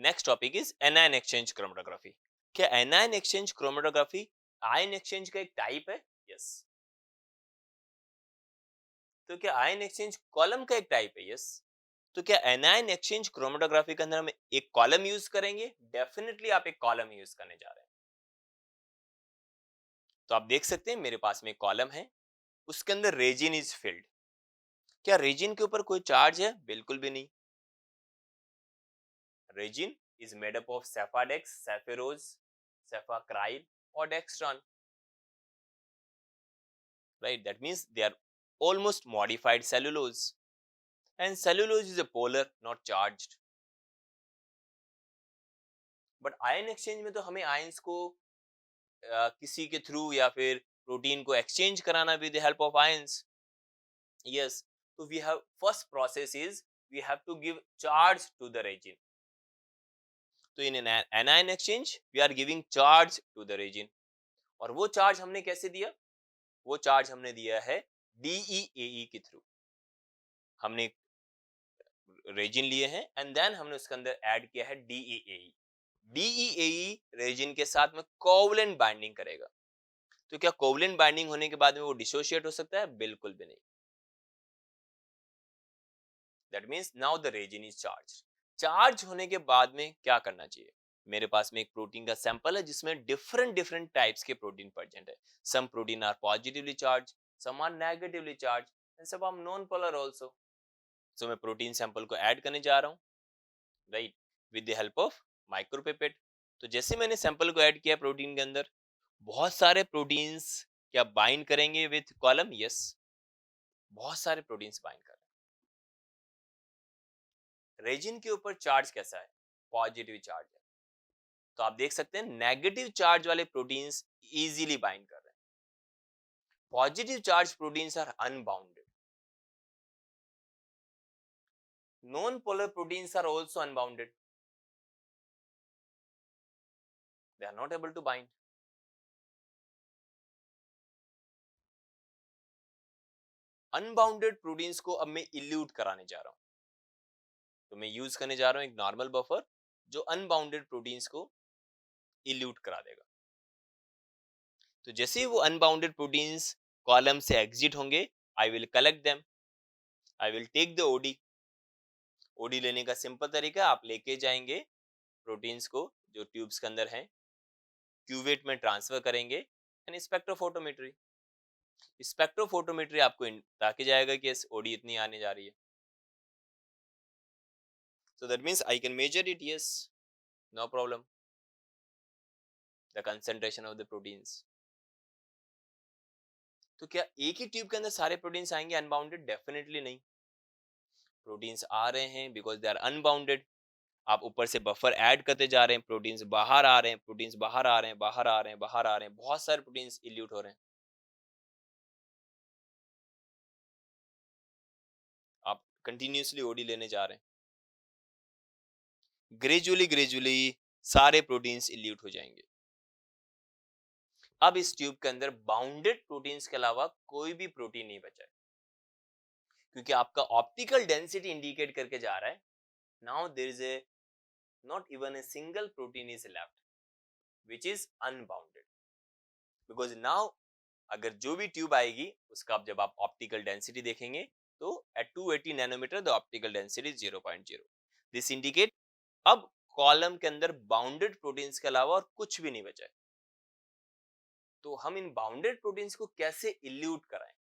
Next topic is anion exchange chromatography. क्या anion exchange chromatography ion exchange का एक type है? यस। तो क्या आयन एक्सचेंज कॉलम का एक टाइप है? यस। तो क्या एनायन एक्सचेंज क्रोमेटोग्राफी के अंदर हम एक कॉलम यूज करेंगे? डेफिनेटली आप एक कॉलम यूज करने जा रहे हैं। तो आप देख सकते हैं मेरे पास में एक कॉलम है, उसके अंदर रेजिन इज फिल्ड। क्या रेजिन के ऊपर कोई चार्ज है? बिल्कुल भी नहीं। Resin is made up of saphadex, sapphiros, sapphicril or dextran, right? That means they are almost modified cellulose, and cellulose is a polar, not charged. But ion exchange में तो हमें आयंस को किसी के थ्रू या फिर प्रोटीन को exchange कराना with the help of ions. Yes. तो we have first process is we have to give charge to the resin. तो in anion exchange we are giving charge to the resin. और वो charge हमने कैसे दिया? वो charge हमने दिया है डीईएई के थ्रू। हमने रेजिन लिए हैं एंड देन हमने उसके अंदर ऐड किया है डीईएई। डीईएई रेजिन के साथ में कोवलेंट बाइंडिंग करेगा। तो क्या कोवलेंट बाइंडिंग होने के बाद में वो डिसोशिएट हो सकता है? बिल्कुल भी नहीं। That means now the resin is charge. Charge होने के बाद में क्या करना चाहिए? मेरे पास में एक प्रोटीन का सैंपल है जिसमें डिफरेंट डिफरेंट टाइप्स के प्रोटीन प्रेजेंट है। Some protein are positively charge, some are negatively charge and some are non polar also. So मैं प्रोटीन सैंपल को ऐड करने जा रहा हूँ, right, with the help of micropipette. तो जैसे मैंने सैंपल को ऐड किया प्रोटीन के अंदर, बहुत सारे प्रोटीन्स क्या बाइंड करेंगे विथ कॉलम? यस, बहुत सारे प्रोटीन्स बाइंड कर रहे हैं। रेजिन के ऊपर चार्ज कैसा है? पॉजिटिव चार्ज है। तो आप देख सकते हैं नेगेटिव चार्ज वाले प्रोटीन्स इजीली बाइंड कर रहे हैं। Positive charge proteins are unbounded. Non polar proteins are also unbounded, they are not able to bind. Unbounded proteins को अब मैं इल्यूट कराने जा रहा हूं। तो मैं यूज करने जा रहा हूं एक नॉर्मल बफर जो अनबाउंडेड प्रोटीन्स को इल्यूट करा देगा। तो जैसे ही वो अनबाउंडेड प्रोटीन्स कॉलम से एग्जिट होंगे, I will collect them, I will take the OD. OD लेने का सिंपल तरीका, आप लेके जाएंगे प्रोटीन्स को जो ट्यूब्स के अंदर हैं, क्यूवेट में ट्रांसफर करेंगे एंड स्पेक्ट्रोफोटोमेट्री। स्पेक्ट्रोफोटोमेट्री आपको ताकि जाएगा कि ओडी इतनी आने जा रही है। So that means I can measure it, yes, no problem. The concentration of the proteins. तो क्या एक ही ट्यूब के अंदर सारे प्रोटीन्स आएंगे अनबाउंडेड? डेफिनेटली नहीं। प्रोटीन्स आ रहे हैं बिकॉज दे आर अनबाउंडेड। आप ऊपर से बफर ऐड करते जा रहे हैं, प्रोटीन्स बाहर आ रहे हैं, प्रोटीन्स बाहर आ रहे हैं, बाहर आ रहे हैं, बाहर आ रहे हैं, बहुत सारे प्रोटीन्स इल्यूट हो रहे हैं। आप कंटिन्यूसली ओडी लेने जा रहे हैं, ग्रेजुअली ग्रेजुअली सारे प्रोटीन्स इल्यूट हो जाएंगे। अब इस ट्यूब के अंदर बाउंडेड प्रोटीन्स के अलावा कोई भी प्रोटीन नहीं बचा है, क्योंकि आपका ऑप्टिकल डेंसिटी इंडिकेट करके जा रहा है now there is a not even a single protein is left which is unbounded. Because now अगर जो भी ट्यूब आएगी उसका जब आप ऑप्टिकल डेंसिटी देखेंगे तो at 280 nanometre the optical density 0.0। This indicate अब कॉलम के अंदर बाउंडेड प्रोटीन्स के अलावा और कुछ भी नहीं बचा है। तो हम इन बाउंडेड प्रोटीन्स को कैसे इल्यूट कराएं?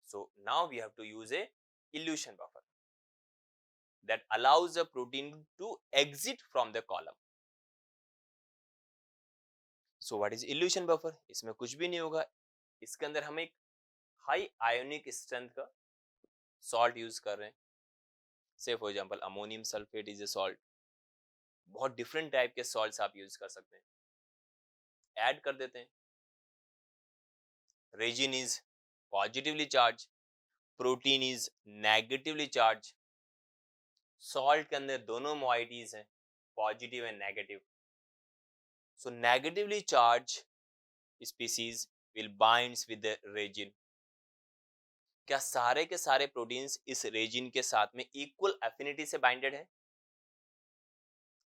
So now we have to use a elution buffer that allows the protein to exit from the column. So what is elution buffer? इसमें कुछ भी नहीं होगा। इसके अंदर हम एक हाई आयोनिक स्ट्रेंथ का सॉल्ट यूज कर रहे हैं। से for example ammonium sulphate is a salt. बहुत डिफरेंट टाइप के सॉल्ट्स आप यूज कर सकते हैं। ऐड कर देते हैं। Resin is positively charge, protein is negatively charge. Salt के अंदर दोनों मोइटीज हैं, positive and negative. So negatively charged species will binds with the resin. क्या सारे के सारे प्रोटीन्स इस रेजिन के साथ में इक्वल एफिनिटी से बाइंडेड है?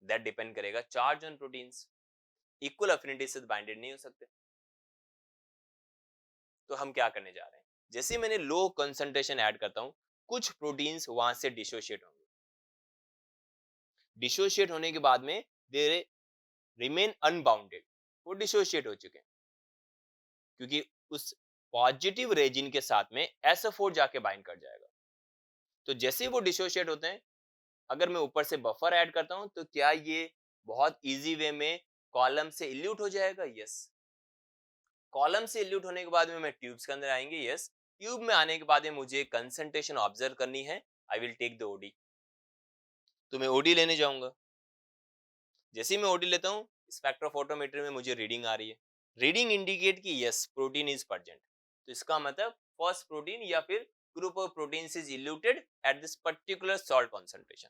दैट डिपेंड करेगा charge on proteins, equal affinity से बाइंडेड नहीं हो सकते। तो हम क्या करने जा रहे हैं, जैसे मैंने लो कंसंट्रेशन ऐड करता हूं, कुछ प्रोटीन्स वहां से डिसोशिएट होंगे। डिसोशिएट होने के बाद में दे रिमेन अनबाउंडेड, वो डिसोशिएट हो चुके हैं, क्योंकि उस पॉजिटिव रेजिन के साथ में SO4 जाके बाइंड कर जाएगा। तो जैसे ही वो डिसोशिएट होते हैं, अगर मैं ऊपर से बफर ऐड करता हूं, तो क्या ये बहुत इजी वे में कॉलम से इल्यूट हो जाएगा? यस। कॉलम से इल्यूट होने के बाद में मैं ट्यूब्स के अंदर आएंगे। यस। ट्यूब में आने के बाद में मुझे कंसंट्रेशन ऑब्जर्व करनी है। I will take the OD. तो मैं ओडी लेने जाऊंगा। जैसे ही मैं ओडी लेता हूँ, स्पेक्ट्रोफोटोमीटर में मुझे रीडिंग आ रही है। रीडिंग इंडिकेट कि यस प्रोटीन इज प्रेजेंट। तो इसका मतलब फर्स्ट प्रोटीन या फिर group of proteins is eluted at this particular salt concentration.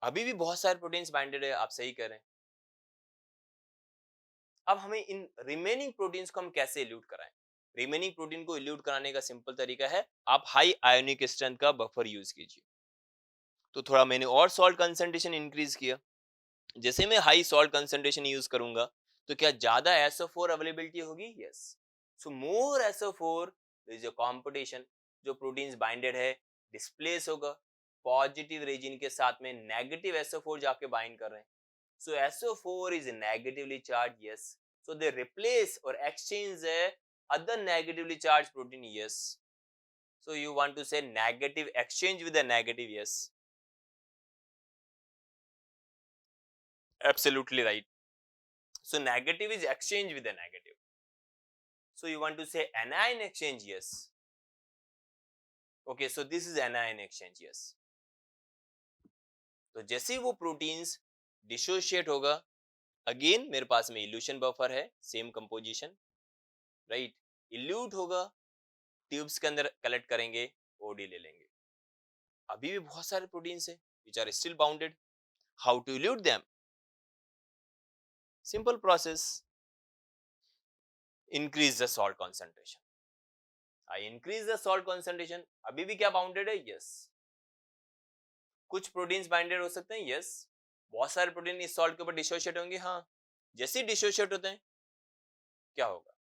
अभी भी बहुत सारे प्रोटीन्स बाइंडेड है, आप सही कह रहे हैं। अब हमें इन रिमेनिंग प्रोटीन्स को हम कैसे इल्यूट कराएं? रिमेनिंग प्रोटीन को इल्यूट कराने का सिंपल तरीका है, आप हाई आयोनिक स्ट्रेंथ का बफर यूज कीजिए। तो थोड़ा मैंने और सॉल्ट कंसंट्रेशन इंक्रीज किया। जैसे मैं हाई सॉल्ट कंसंट्रेशन यूज करूंगा, तो क्या ज्यादा SO4 अवेलेबिलिटी होगी? Yes. So more SO4 is a competition, जो प्रोटीन्स बाइंडेड है डिस्प्लेस होगा। पॉजिटिव रीजन के साथ में नेगेटिव SO4 जाके बाइंड कर रहे हैं। So SO4 is negatively charged, yes. So they replace or exchange the other negatively charged protein, yes. So you want to say negative exchange with a negative, yes. Absolutely right. So negative is exchange with a negative. So you want to say anion exchange, yes. Okay, so this is anion exchange, yes. तो जैसे ही वो proteins dissociate होगा, again मेरे पास में evolution buffer है, same composition, right. Elute होगा, tubes के अंदर कलेक्ट करेंगे, ओडी ले लेंगे। अभी भी बहुत सारे प्रोटीन्स हैं which are still bounded. How to elute them? Simple process. Increase the salt concentration. I increase the salt concentration. अभी भी क्या बाउंडेड है? यस। कुछ प्रोटीन्स बाइंडेड हो सकते हैं, यस। बहुत सारे प्रोटीन इस सॉल्ट के ऊपर डिसोशिएट होंगे, हाँ। जैसे ही डिसोशिएट होते हैं, क्या होगा?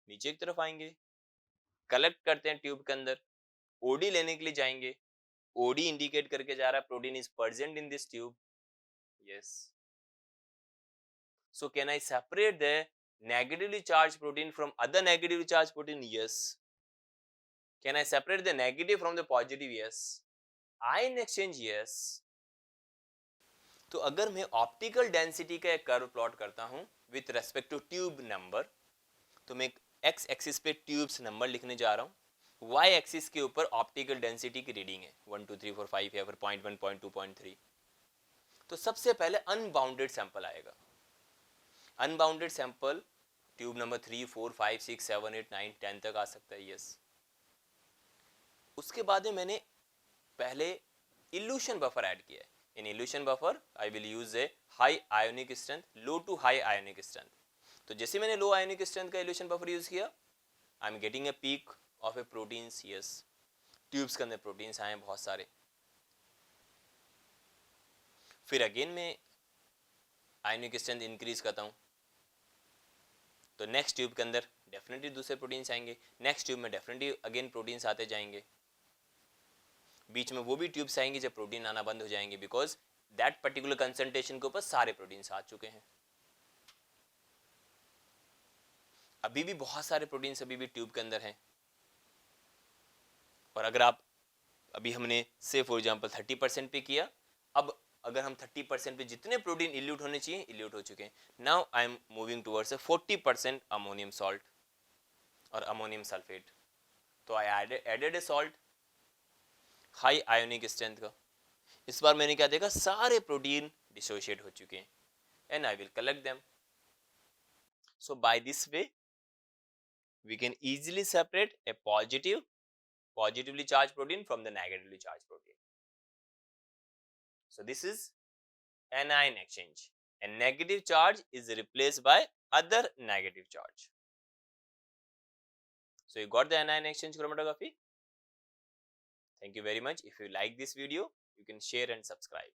नीचे की तरफ आएंगे, कलेक्ट करते हैं ट्यूब के अंदर, ओडी लेने के लिए जाएंगे। ओडी इंडिकेट करके जा रहा है protein is present in this tube, yes. So can I separate the negatively charged protein from other negatively charged protein? Yes. Can I separate the negative from the positive? Yes. Ion exchange? Yes. तो अगर मैं optical density का एक curve plot करता हूं with respect to tube number, तो मैं X axis पे ट्यूब्स नंबर लिखने जा रहा हूं, वाई एक्सिस के ऊपर ऑप्टिकल डेंसिटी की रीडिंग है 1 2 3 4 5 या फिर 0.1 0.2 0.3। तो सबसे पहले अनबाउंडेड सैंपल आएगा। अनबाउंडेड सैंपल ट्यूब नंबर 3 4 5 6 7 8 9 10 तक आ सकता है, यस। उसके बाद में मैंने पहले इल्यूशन बफर ऐड किया है। In elution buffer I will use a high ionic strength, low to high ionic strength. तो जैसे मैंने लो आयोनिक स्ट्रेंथ का इल्यूशन बफर यूज किया, I am getting a peak of a proteins, yes. Tubes के अंदर proteins आए बहुत सारे। फिर अगेन मैं आयोनिक स्ट्रेंथ इंक्रीज करता हूँ, तो नेक्स्ट ट्यूब के अंदर डेफिनेटली दूसरे प्रोटीन्स आएंगे। नेक्स्ट ट्यूब में डेफिनेटली अगेन प्रोटीन्स आते जाएंगे। बीच में वो भी ट्यूब्स आएंगे जब प्रोटीन आना बंद हो जाएंगे, बिकॉज दैट पर्टिकुलर कंसंट्रेशन के ऊपर सारे प्रोटीन्स आ चुके हैं। अभी भी बहुत सारे प्रोटीन्स अभी भी ट्यूब के अंदर हैं। और अगर आप अभी हमने से फॉर एग्जांपल 30% पे किया, अब अगर हम 30% पे जितने प्रोटीन इल्यूट होने चाहिए इल्यूट हो चुके हैं। Now I am moving towards 40% ammonium salt और अमोनियम सल्फेट। तो I added a salt high ionic strength का। इस बार मैंने क्या देखा, सारे प्रोटीन डिसोशिएट हो चुके हैं and I will collect them. So by this way we can easily separate a positively charged protein from the negatively charged protein. So this is anion exchange, and negative charge is replaced by other negative charge. So you got the anion exchange chromatography. Thank you very much. If you like this video, you can share and subscribe.